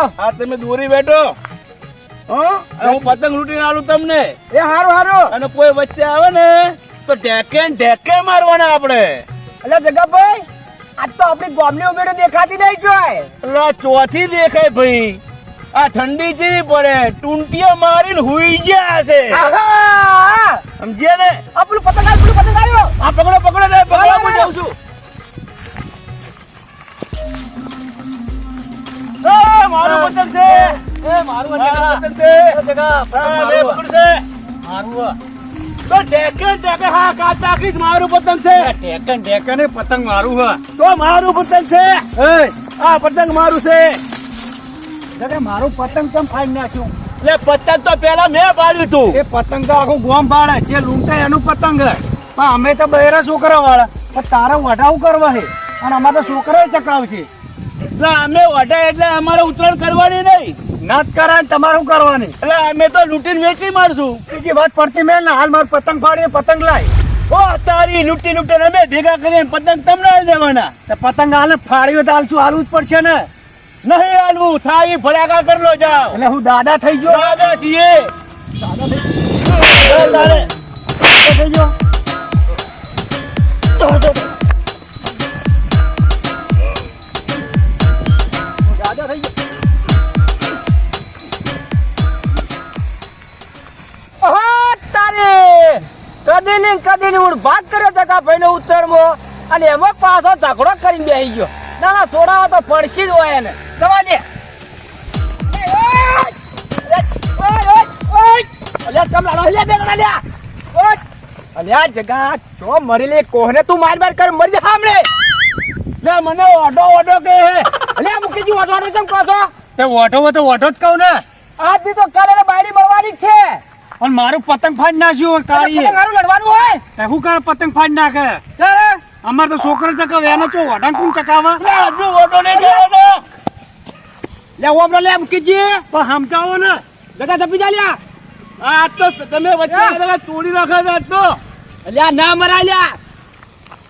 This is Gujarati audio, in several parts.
આ તમે દોરી બેઠો હું પતંગ લૂટીને આલું તમને. એ હારું હારું. અને કોઈ વચ્ચે આવે ને તો ઢેકે મારવાના આપણે. એટલે જગાભાઈ આજ તો આપણી ગામની ઉમેરો દેખાતી નહીં જોય. એટલે ચોથી દેખાય ભાઈ. આ ઠંડી જેવી પડે ટૂંટીઓ મારીને હુઈ ગયા છે. સમજ્યા ને? આ પેલું પતંગ આવ્યો. આ પકડો ને પકડો. હું જાઉં છું. મારું પતંગ છે. મારું પતંગ છે. પકડ છે. તો ઢેકે હા કાચી મારું પતંગ છે. ઢેકન ને પતંગ મારું હ. તો મારું પતંગ છે. આ પતંગ મારું છે. મારું પતંગ કેમ ફાડી નાખ્યું? એટલે પતંગ તો પેલા મેં પાડ્યું તું. એ પતંગ તો આખું ગોમ પાડે જે લૂંટે એનું પતંગ હે. પણ અમે તો બહેરા છોકરા વાળા પણ તારે વઢાવું કરવા છે અને અમારે તો છોકરા ચકાવશે. એટલે અમે વઢાય એટલે અમારે ઉતરાણ કરવાની નહીં. ના જ કરાય તમારું કરવાની. એટલે અમે તો લૂંટીને વેચી મારશું. બીજી વાત પડતી મેં ને હાલ મારું પતંગ ફાડીને પતંગ લાય. ઓ તારી લૂંટીને અમે ભેગા કરીને પતંગ તમને આલી દેવાના. પતંગ હાલ ફાડ્યું તો હાલશું હાલવું જ પડશે ને. નહીં હાલવું થાય ફટાકા કરી લો જાઓ. એટલે હું દાદા થઈ ગયો. દાદા છીએ. થઈ ગયો. દાદા થઈ ગયો. કદી હું ભાગ કર્યો જગા ભાઈ નો ઉત્તરમાં અને એમાં પાછો ઝઘડો કરીને બેસી ગયો. ના છોડાવો તો પડશી જ હોય ને. જવા દે. અલ્યા જગા જો મરી લે કોહને તું માર કર મરી જા સાંભળે. લે મને ઓઢો કે અલ્યા મુકીજી ઓઢો કેમ કહો છો? તે ઓઢો તો ઓઢો જ કહું ને. આજથી તો કાલે બાયડી મળવાની જ છે. પણ મારું પતંગ ફાડી નાખ્યું કાળીએ. મારું લડવાનું હોય શું કરે પતંગ ફાડી નાખે? અમાર તો છોકરા ચકાવે એને ચો વઢાણ કોણ ચકાવે? હજુ ઓઢો નહીં દેવાનો. લે ઓબરો લે મુકીજી પણ સમજાવો ને. જગા જપી જા લ્યા. આ તો તમે વચ્ચે તોડી નાખે છે આજ તો. અલ્યા ના મરાય લ્યા.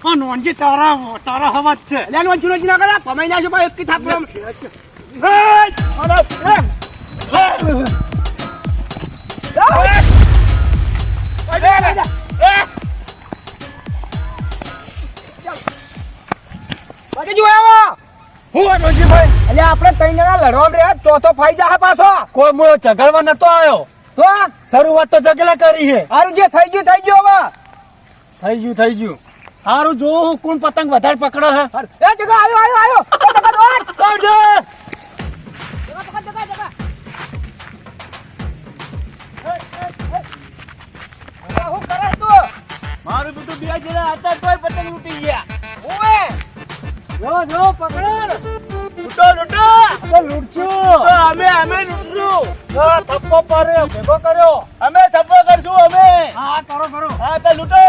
હા નોનજી તારા હવા જ છે. અલ્યા નોન ચુનો ચુના કરા પમાઈ નાખો ભાઈ એક કી થાપ. આપડે ત્રણ જણા લડવા રહ્યા ચોથો ફાઈ જા પાછો. કોઈ મૂળો ઝઘડવા નતો આવ્યો. તો શરૂઆત તો જગલા કરી છે. હારું જે થઈ ગયું હવે. થઈ ગયું. હારું જો કોણ પતંગ વધારે પકડે હે. એ જગા આવ્યો. મારું બીજું બે જણા હતા તોય પતંગ લૂટી ગયા. જો પકડ. લૂટો લૂટશું. અમે લૂટશું. થપ્પો પાડ્યો ભેગો કર્યો. અમે થપ્પો કરશું અમે. હા કરો. હા તો લૂટો.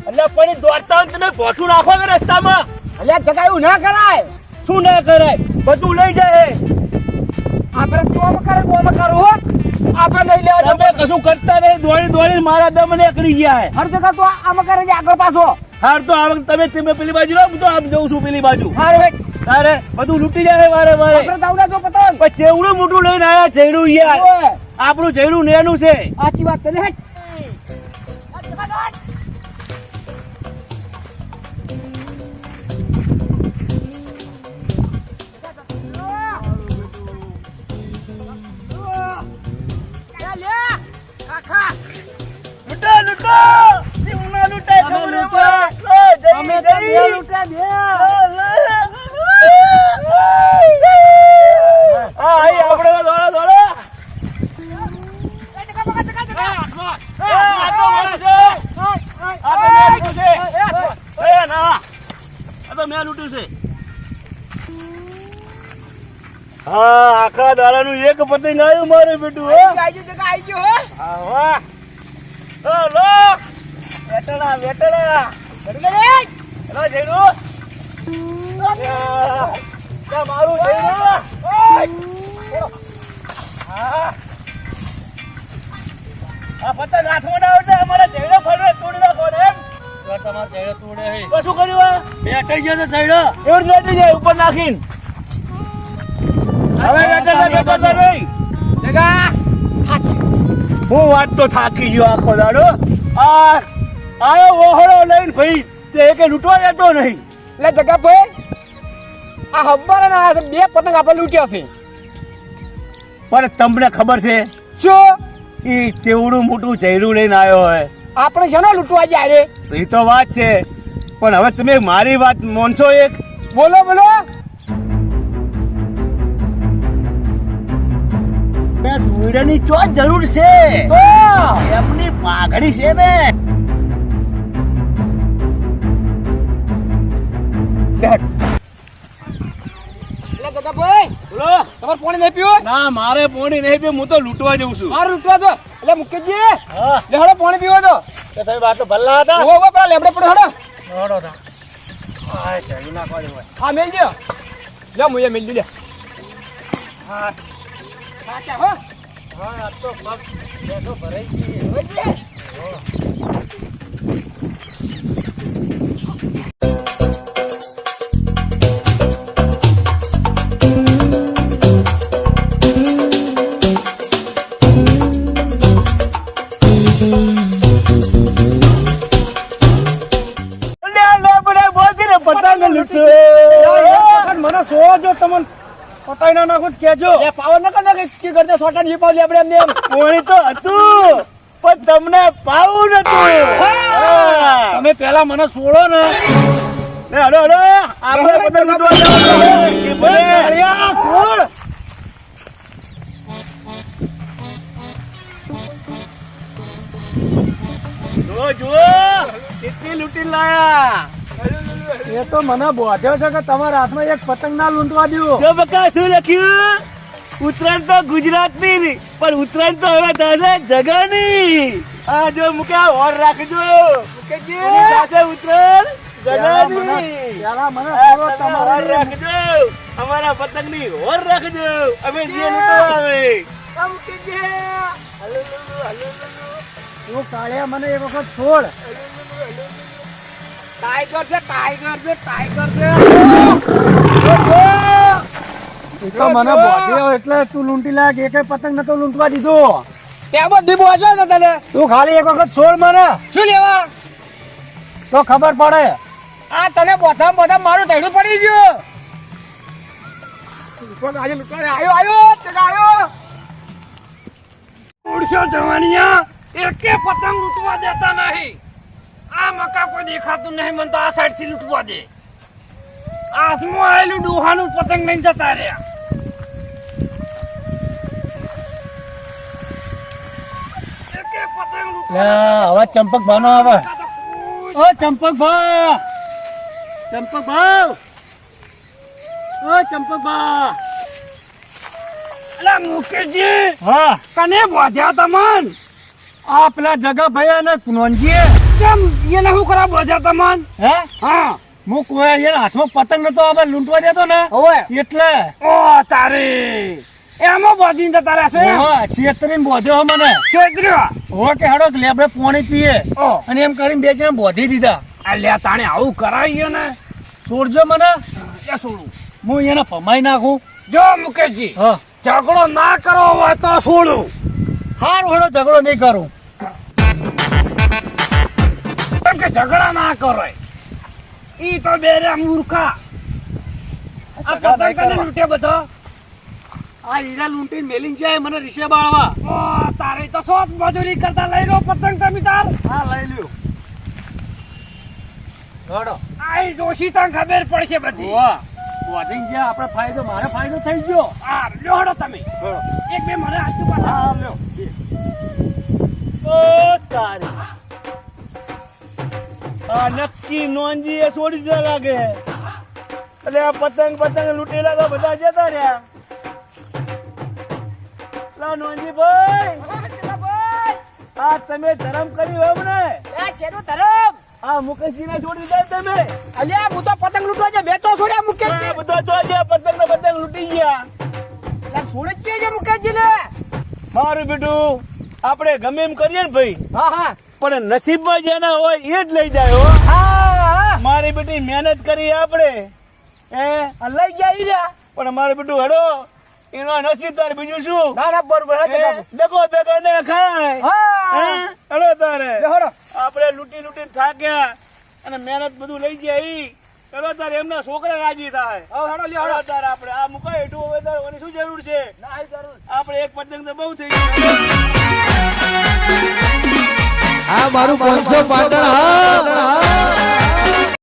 એટલે પણ દોડતા તમે ભોઠું નાખો કે રસ્તામાં. અલ્યા જગા એવું ના કરાય. શું ના કરાય? બધું લઈ જાય. આપણે કોમ કરો હો. આપણે નહીં લેવા તમે કશું કરતા નહીં. દોડી મારા દમ નીકળી ગયા. હર જગા તો આમ કરે આગળ પાછો. હાર તો આ વખતે તમે પેલી બાજુ રહો, હું તો આમ જઉં છું પેલી બાજુ. હારે બધું લૂટી જાય વારે આપણે દાવડા જો પતંગ. પણ ચેવડું મોટું લઈને આયા ચેડું યાર. આપણું ચેડું નેનું છે. સાચી વાત છે લે. હા આખા દાડાનું એક પતંગ આવ્યું મારે બેટું. મારું હા આ પતંગ હાથમાં ના આવડે અમારા ચહેરો ફરવે તોડી નાખો ને એમ તમારે ચહેરો તોડે હે તો શું કર્યું આ? બેઠી ગયો તો ચહેરો એવું જ બેઠી જાય ઉપર નાખીને હવે બેઠા નહીં જગા હું વાત તો થાકી ગયો આખો દાડો આ આયો ઓહળો લઈને ભાઈ તે કે લૂંટવા દેતો નહીં એટલે જગા ભાઈ આ હબ્બર ને આ બે પતંગ આપણે લૂંટ્યા છે પણ તમને ખબર છે શું એ તેવડું મોટું ચહેરું લઈને આવ્યો હોય આપણે છે ને લૂંટવા જાય રે તો એ તો વાત છે પણ હવે તમે મારી વાત માનશો એક બોલો બોલો દોરડાની ચો જરૂર છે તો એમની પાઘડી છે ને એટલે જગા ભાઈ બોલો તમારે પાણી નહીં પીવું ના મારે પોણી નહીં પીવું હું તો લૂંટવા જઉં છું મારું લૂંટવા દો એટલે મુકેશજી હા લે હળો પાણી પીવો તો તો તમે વાત તો ભલ્લા હતા ઓ પેલા લેબડે પડો હળો હળો તા આ ચડી નાખવાની હોય હા મેલ દો લે મુએ મેલ દે હા સાચા હો હા આ તો પગ બેઠો ભરાઈ ગઈ મને સો જો તમને પતાઈ ના નાખો તો કેજો લે પાવર ન કરતા કે કરતા સોટા ની પાવ લે આપણે એમને એમ પોણી તો હતું પણ તમને પાવું નતું તમે પેલા મને છોડો ને લે હડો હડો આપણે બધા લૂંટવા જવાનું છે. અળિયા, છોડ જુઓ જુઓ કેટલી લૂંટી લાયા એ તો મને બોધ્યો છે કે તમારા હાથમાં એક પતંગ ના લૂંટવા દો જો બકા શું લખ્યું ઉત્તરાયણ તો ગુજરાતની નહીં, પણ ઉત્તરાયણ તો હવે થશે જગાની. આ જો મુકા ઓર રાખજો મુકેશજી સાથે ઉત્તરાયણ જગાની. પેલા મને આ થોડો તમે ઓર તમારા રાખજો અમારા પતંગની ઓર રાખજો અમે જે લૂંટો આવે આ મુકેશજી હલો હલો તું કાળિયા મને એક વખત છોડ ટાઈગર છે ટાઈગર છે ટાઈગર છે એ તો મને બોધ્યો એટલે તું લૂંટી લાગ એક પતંગ નતો લૂંટવા દીધો ત્યાં બધી બોજો ને તને તું ખાલી એક વખત છોડ મને શું લેવા તો ખબર પડે આ તને બોધા બોધા મારું તૈડું પડી ગયું આયો આયો ચકા આયો ઉડશો જવાનિયા એકે પતંગ લૂંટવા દેતા નહીં. આ મકા કોઈ દેખાતું નહીં, મને તો આ સાઈડ થી લૂંટવા દે. હાથમાં આવેલું ડોહાનું પતંગ લઈને જતા રહ્યા. એકે પતંગ લૂંટવા હવે ચંપક ભાનો આવે દેતા તો કોઈ ઓ ચંપક ભા ચંપક ભાવ ઓ ચંપક ભા અલા મુકેશજી હા કને બોધ્યા તમન? આ પેલા જગા ભાઈ અને નોનજી કેમ એને શું કરા બોધ્યા તમન? હે હા હું કોઈ યાર હાથમાં પતંગ નતો આવે લૂંટવા દેતો ને ઓય એટલે ઓ તારે એમાં બોધીને જતા રહેશે. છેતરીને બોધ્યો મને છેતર્યો. હો કે હેડો લેબડે પાણી પીએ ઓ અને એમ કરીને બે જણા બોધી દીધા અલ્યા તાણે આવું કરાય ને છોડજો મને ક્યાં છોડું? હું એને ભમાઈ નાખું જો મુકેશજી હા ઝઘડો ના કરો હોય તો છોડું. હારું હેડો ઝઘડો નહીં કરું કેમ કે ઝઘડા ના કરો ઈ તો બેરે મૂર્ખા. આ ઝઘડા પતંગ નહીં કને કરવા. લૂંટે બધો? આ હીરા લૂંટીને મેલિંગ જાય મને રીશે બાળવા ઓ તારે તો શોખ મજૂરી કરતા લઈ લો પતંગ તમે તાર. હા લઈ લ્યો હેડો આ ઈ ડોશી તને ખબર પડશે બધી. વાહ બોધિંગ જે આપણે ફાયદો મારે ફાયદો થઈ ગયો આ લ્યો હડો તમે હેડો એક બે મને આજુ પાછા. હા લ્યો ઓ તારી આ નક્કી નોંધી એ છોડી દીધા લાગે. એટલે આ પતંગ પતંગ લૂંટેલા તો બધા જતા રહ્યા. લા નોંધી ભાઈ આ તમે ધરમ કર્યું એમ ને એ શેનું ધરમ આ મુકેશજી ને છોડી દીધા તમે અલ્યા હું તો પતંગ લૂંટવા છે બે તો છોડ્યા મુકેશજી બધા તો આજે પતંગ ને પતંગ લૂંટી ગયા. એટલે છોડી જ છે મુકેશજી ને મારું બેટું આપણે ગમે એમ કરીએ ને ભાઈ, હા હા પણ નસીબમાં જેના હોય એ જ લઈ જાય હો. હા મારી બેટી મહેનત કરી આપણે હા લઈ જાય ઈ રહ્યા. પણ મારું બેટું હેડો એનો નસીબ તારે બીજું શું. ના ના બરોબર હે જગા ભાઈ. દેખો દેખો ને ખાય હા હેડો તારે બેહોડો. આપણે લૂંટી લૂંટીને થાક્યા અને મહેનત બધું લઈ જાય ઈ. હેડો તારે એમના છોકરા રાજી થાય. હવે હેડો લ્યો હેડો હેડો. તારે આપણે આ મુકાય હેઠું હવે તારે ઓની શું જરૂર છે. ના એ જરૂર. આપણે એક પતંગ તો બહુ થઈ ગયું. આ મારું 500 પાટણ હા